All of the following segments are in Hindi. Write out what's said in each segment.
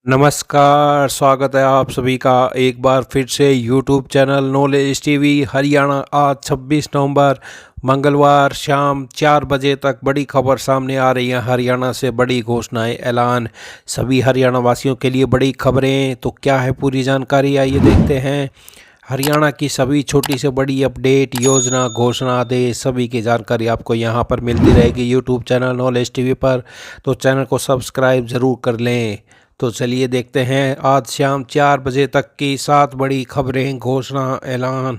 नमस्कार, स्वागत है आप सभी का एक बार फिर से YouTube channel knowledge TV Haryana. आज 26 नवंबर मंगलवार शाम 4 बजे तक बड़ी खबर सामने आ रही है। हरियाणा से बड़ी घोषणाएं, ऐलान, सभी हरियाणा वासियों के लिए बड़ी खबरें। तो क्या है पूरी जानकारी, आइए देखते हैं। हरियाणा की सभी छोटी से बड़ी अपडेट, योजना, घोषणा, आदेश, सभी की जानकारी आपको यहां पर मिलती रहेगी यूट्यूब चैनल नॉलेज टीवी पर। तो चैनल को सब्सक्राइब ज़रूर कर लें। तो चलिए देखते हैं आज शाम 4 बजे तक की 7 बड़ी खबरें, घोषणा, ऐलान।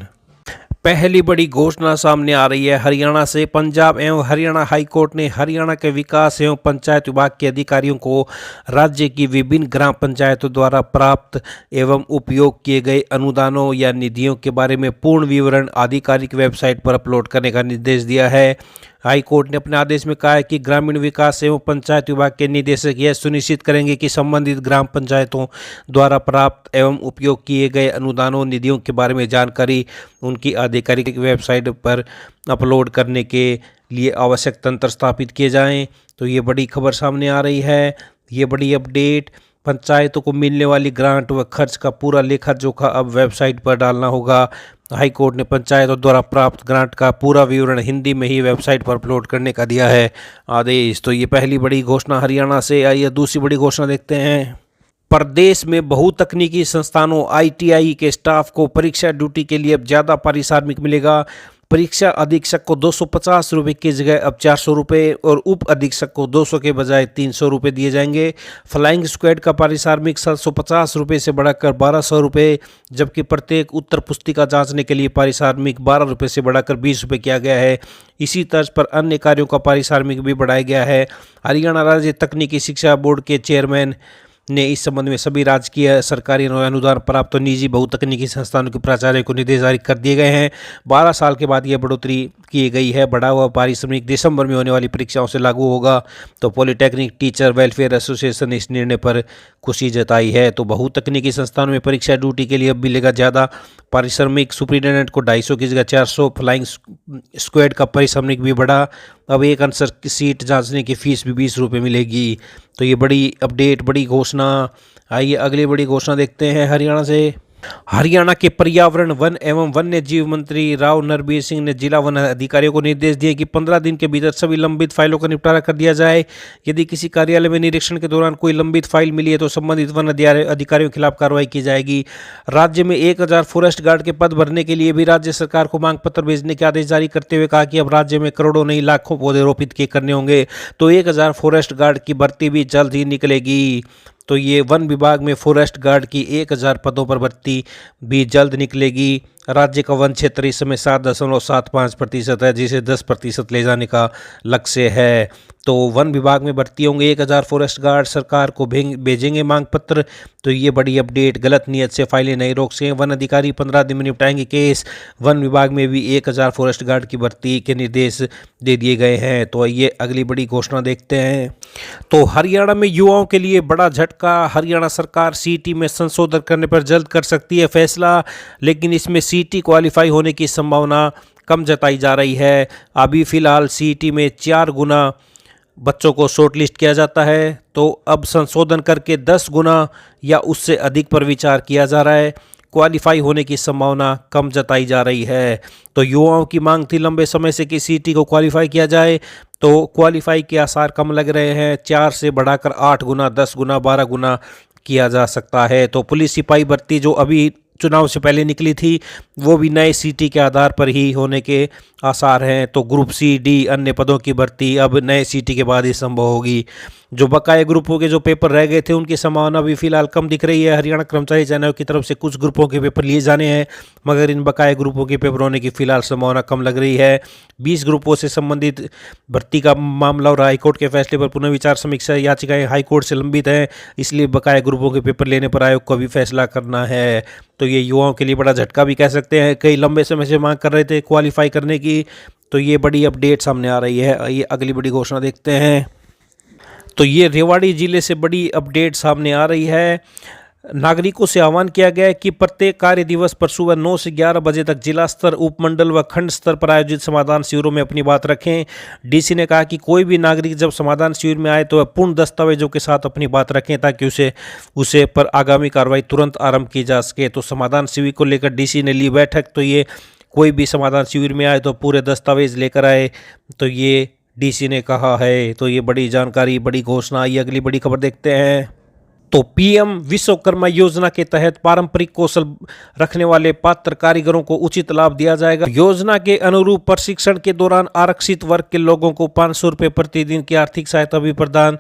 पहली बड़ी घोषणा सामने आ रही है हरियाणा से। पंजाब एवं हरियाणा हाईकोर्ट ने हरियाणा के विकास एवं पंचायत विभाग के अधिकारियों को राज्य की विभिन्न ग्राम पंचायतों द्वारा प्राप्त एवं उपयोग किए गए अनुदानों या निधियों के बारे में पूर्ण विवरण आधिकारिक वेबसाइट पर अपलोड करने का निर्देश दिया है। हाई कोर्ट ने अपने आदेश में कहा है कि ग्रामीण विकास एवं पंचायत विभाग के निदेशक यह सुनिश्चित करेंगे कि संबंधित ग्राम पंचायतों द्वारा प्राप्त एवं उपयोग किए गए अनुदानों निधियों के बारे में जानकारी उनकी आधिकारिक वेबसाइट पर अपलोड करने के लिए आवश्यक तंत्र स्थापित किए जाएं। तो ये बड़ी खबर सामने आ रही है, ये बड़ी अपडेट। पंचायतों को मिलने वाली ग्रांट व खर्च का पूरा लेखा जोखा अब वेबसाइट पर डालना होगा। हाई कोर्ट ने पंचायतों द्वारा प्राप्त ग्रांट का पूरा विवरण हिंदी में ही वेबसाइट पर अपलोड करने का दिया है आदेश। तो ये पहली बड़ी घोषणा हरियाणा से। आइए दूसरी बड़ी घोषणा देखते हैं। प्रदेश में बहुतकनीकी संस्थानों आईटीआई के स्टाफ को परीक्षा ड्यूटी के लिए अब ज़्यादा पारिश्रमिक मिलेगा। परीक्षा अधीक्षक को 250 रुपये की जगह अब 400 रुपये और उप अधीक्षक को 200 के बजाय 300 रुपये दिए जाएंगे। फ्लाइंग स्क्वाड का पारिश्रमिक 750 रुपये से बढ़ाकर 1200 रुपये, जबकि प्रत्येक उत्तर पुस्तिका जांचने के लिए पारिश्रमिक 12 रुपये से बढ़ाकर 20 रुपये किया गया है। इसी तर्ज पर अन्य कार्यों का पारिश्रमिक भी बढ़ाया गया है। हरियाणा राज्य तकनीकी शिक्षा बोर्ड के चेयरमैन ने इस संबंध में सभी राजकीय, सरकारी अनुदान प्राप्त और निजी बहुतकनीकी संस्थानों के प्राचार्य को निर्देश जारी कर दिए गए हैं। 12 साल के बाद यह बढ़ोतरी की गई है। बढ़ा हुआ पारिश्रमिक दिसंबर में होने वाली परीक्षाओं से लागू होगा। तो पॉलिटेक्निक टीचर वेलफेयर एसोसिएशन ने इस निर्णय पर खुशी जताई है। तो बहुतकनीकी संस्थानों में परीक्षा ड्यूटी के लिए अब मिलेगा ज़्यादा पारिश्रमिक। सुप्रिटेंडेंट को 250 की जगह 400। फ्लाइंग स्क्वाड का पारिश्रमिक भी बढ़ा। अब एक आंसर सीट जांचने की फीस भी 20 रुपये मिलेगी। तो ये बड़ी अपडेट, बड़ी घोषणा। आइए अगली बड़ी घोषणा देखते हैं हरियाणा से। हरियाणा के पर्यावरण, वन एवं वन्य जीव मंत्री राव नरबीर सिंह ने जिला वन अधिकारियों को निर्देश दिए कि 15 दिन के भीतर सभी लंबित फाइलों का निपटारा कर दिया जाए। यदि किसी कार्यालय में निरीक्षण के दौरान कोई लंबित फाइल मिली है तो संबंधित वन अधिकारियों के खिलाफ कार्रवाई की जाएगी। राज्य में 1000 फॉरेस्ट गार्ड के पद भरने के लिए भी राज्य सरकार को मांग पत्र भेजने के आदेश जारी करते हुए कहा कि अब राज्य में करोड़ों नहीं लाखों पौधे रोपित करने होंगे। तो 1000 फॉरेस्ट गार्ड की भर्ती भी जल्द ही निकलेगी। तो ये वन विभाग में फॉरेस्ट गार्ड की 1000 पदों पर भर्ती भी जल्द निकलेगी। राज्य का वन क्षेत्र इस समय 7.75% है, जिसे 10% ले जाने का लक्ष्य है। तो वन विभाग में भर्ती होंगे 1000 फॉरेस्ट गार्ड, सरकार को भेजेंगे मांग पत्र। तो ये बड़ी अपडेट। गलत नियत से फाइलें नहीं रोक सकें वन अधिकारी, 15 दिन में निपटाएंगे केस। वन विभाग में भी 1000 फॉरेस्ट गार्ड की भर्ती के निर्देश दे दिए गए हैं। तो ये अगली बड़ी घोषणा देखते हैं। तो हरियाणा में युवाओं के लिए बड़ा झटका। हरियाणा सरकार सीईटी में संशोधन करने पर जल्द कर सकती है फैसला, लेकिन इसमें सीईटी क्वालिफाई होने की संभावना कम जताई जा रही है। अभी फिलहाल सीईटी में 4 गुना बच्चों को शॉर्टलिस्ट किया जाता है, तो अब संशोधन करके 10 गुना या उससे अधिक पर विचार किया जा रहा है। क्वालिफाई होने की संभावना कम जताई जा रही है। तो युवाओं की मांग थी लंबे समय से कि सीईटी को क्वालिफाई किया जाए, तो क्वालिफाई के आसार कम लग रहे हैं। 4 से बढ़ाकर 8 गुना, 10 गुना, 12 गुना किया जा सकता है। तो पुलिस सिपाही भर्ती जो अभी चुनाव से पहले निकली थी, वो भी नए सीटी के आधार पर ही होने के आसार हैं। तो ग्रुप सी, डी अन्य पदों की भर्ती अब नए सीटी के बाद ही संभव होगी। जो बकाया ग्रुपों के जो पेपर रह गए थे उनकी संभावना भी फिलहाल कम दिख रही है। हरियाणा कर्मचारी चयन आयोग की तरफ से कुछ ग्रुपों के पेपर लिए जाने हैं, मगर इन बकाया ग्रुपों के पेपर होने की फिलहाल संभावना कम लग रही है। 20 ग्रुपों से संबंधित भर्ती का मामला और हाईकोर्ट के फैसले पर पुनर्विचार समीक्षा याचिकाएं हाईकोर्ट से लंबित हैं, इसलिए बकाया ग्रुपों के पेपर लेने पर आयोग को भी फैसला करना है। तो ये युवाओं के लिए बड़ा झटका भी कह सकते हैं। कई लंबे समय से मांग कर रहे थे क्वालिफाई करने की। तो ये बड़ी अपडेट सामने आ रही है। ये अगली बड़ी घोषणा देखते हैं। तो ये रेवाड़ी जिले से बड़ी अपडेट सामने आ रही है। नागरिकों से आह्वान किया गया है कि प्रत्येक कार्य दिवस पर सुबह 9 से 11 बजे तक जिला स्तर, उपमंडल व खंड स्तर पर आयोजित समाधान शिविरों में अपनी बात रखें। डीसी ने कहा कि कोई भी नागरिक जब समाधान शिविर में आए तो वह पूर्ण दस्तावेजों के साथ अपनी बात रखें ताकि उसे पर आगामी कार्रवाई तुरंत आरंभ की जा सके। तो समाधान शिविर को लेकर डीसी ने ली बैठक। तो ये कोई भी समाधान शिविर में आए तो पूरे दस्तावेज लेकर आए, तो ये डीसी ने कहा है। तो ये बड़ी जानकारी, बड़ी घोषणा। ये अगली बड़ी खबर देखते हैं। तो पीएम विश्वकर्मा योजना के तहत पारंपरिक कौशल रखने वाले पात्र कारीगरों को उचित लाभ दिया जाएगा। योजना के अनुरूप प्रशिक्षण के दौरान आरक्षित वर्ग के लोगों को 500 रुपये प्रतिदिन की आर्थिक सहायता भी प्रदान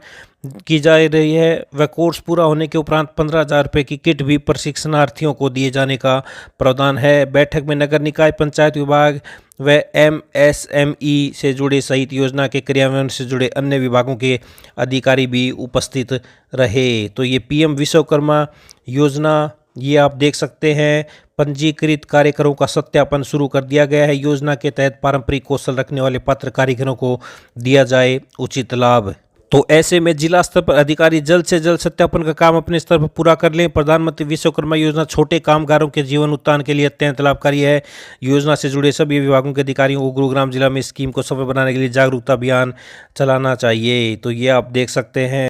की जा रही है। वह कोर्स पूरा होने के उपरांत 15,000 रुपये की किट भी प्रशिक्षणार्थियों को दिए जाने का प्रावधान है। बैठक में नगर निकाय, पंचायत विभाग व एमएसएमई से जुड़े सहित योजना के क्रियान्वयन से जुड़े अन्य विभागों के अधिकारी भी उपस्थित रहे। तो ये पीएम विश्वकर्मा योजना, ये आप देख सकते हैं, पंजीकृत कारीगरों का सत्यापन शुरू कर दिया गया है। योजना के तहत पारंपरिक कौशल रखने वाले पात्र कारीगरों को दिया जाए उचित लाभ। तो ऐसे में जिला स्तर पर अधिकारी जल्द से जल्द सत्यापन का काम अपने स्तर पर पूरा कर लें। प्रधानमंत्री विश्वकर्मा योजना छोटे कामगारों के जीवन उत्थान के लिए अत्यंत लाभकारी है। योजना से जुड़े सभी विभागों के अधिकारियों को गुरुग्राम जिला में स्कीम को सफल बनाने के लिए जागरूकता अभियान चलाना चाहिए। तो ये आप देख सकते हैं।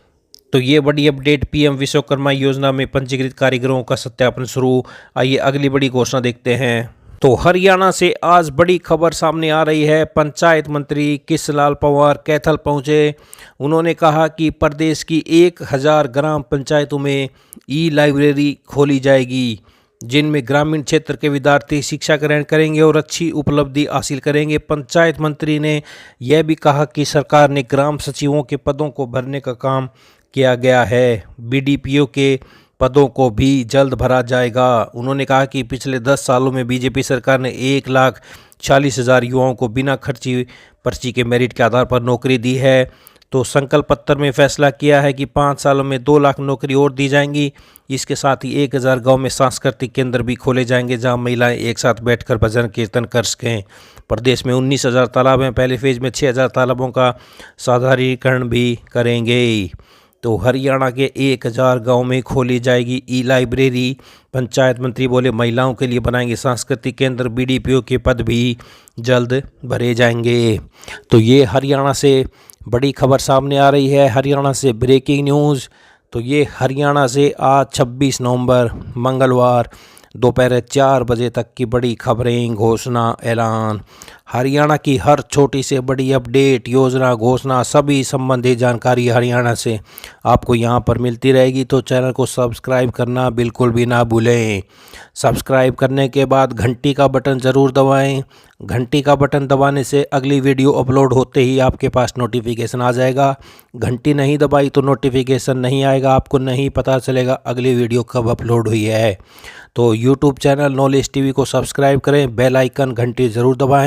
तो ये बड़ी अपडेट, पीएम विश्वकर्मा योजना में पंजीकृत कारीगरों का सत्यापन शुरू। आइए अगली बड़ी घोषणा देखते हैं। तो हरियाणा से आज बड़ी खबर सामने आ रही है। पंचायत मंत्री कृष्णलाल पंवार कैथल पहुंचे। उन्होंने कहा कि प्रदेश की 1000 ग्राम पंचायतों में ई लाइब्रेरी खोली जाएगी, जिनमें ग्रामीण क्षेत्र के विद्यार्थी शिक्षा ग्रहण करेंगे और अच्छी उपलब्धि हासिल करेंगे। पंचायत मंत्री ने यह भी कहा कि सरकार ने ग्राम सचिवों के पदों को भरने का काम किया गया है। बीडीपीओ के पदों को भी जल्द भरा जाएगा। उन्होंने कहा कि पिछले 10 सालों में बीजेपी सरकार ने 1,40,000 युवाओं को बिना खर्ची पर्ची के मेरिट के आधार पर नौकरी दी है। तो संकल्प पत्र में फैसला किया है कि 5 सालों में 2 लाख नौकरी और दी जाएंगी। इसके साथ ही 1000 गांव में सांस्कृतिक केंद्र भी खोले जाएंगे, जहां महिलाएं एक साथ बैठकर भजन कीर्तन कर सकें। प्रदेश में 19,000 तालाब हैं। पहले फेज में 6,000 तालाबों का साधारणीकरण भी करेंगे। तो हरियाणा के 1000 गांव में खोली जाएगी ई लाइब्रेरी। पंचायत मंत्री बोले महिलाओं के लिए बनाएंगे सांस्कृतिक केंद्र। बीडीपीओ के पद भी जल्द भरे जाएंगे। तो ये हरियाणा से बड़ी खबर सामने आ रही है। हरियाणा से ब्रेकिंग न्यूज़। तो ये हरियाणा से आज 26 नवंबर मंगलवार दोपहर 4 बजे तक की बड़ी खबरें, घोषणा, ऐलान। हरियाणा की हर छोटी से बड़ी अपडेट, योजना, घोषणा, सभी संबंधी जानकारी हरियाणा से आपको यहाँ पर मिलती रहेगी। तो चैनल को सब्सक्राइब करना बिल्कुल भी ना भूलें। सब्सक्राइब करने के बाद घंटी का बटन ज़रूर दबाएं। घंटी का बटन दबाने से अगली वीडियो अपलोड होते ही आपके पास नोटिफिकेशन आ जाएगा। घंटी नहीं दबाई तो नोटिफिकेशन नहीं आएगा, आपको नहीं पता चलेगा अगली वीडियो कब अपलोड हुई है। तो यूट्यूब चैनल नॉलेज टीवी को सब्सक्राइब करें, बेल आइकन घंटी ज़रूर दबाएं।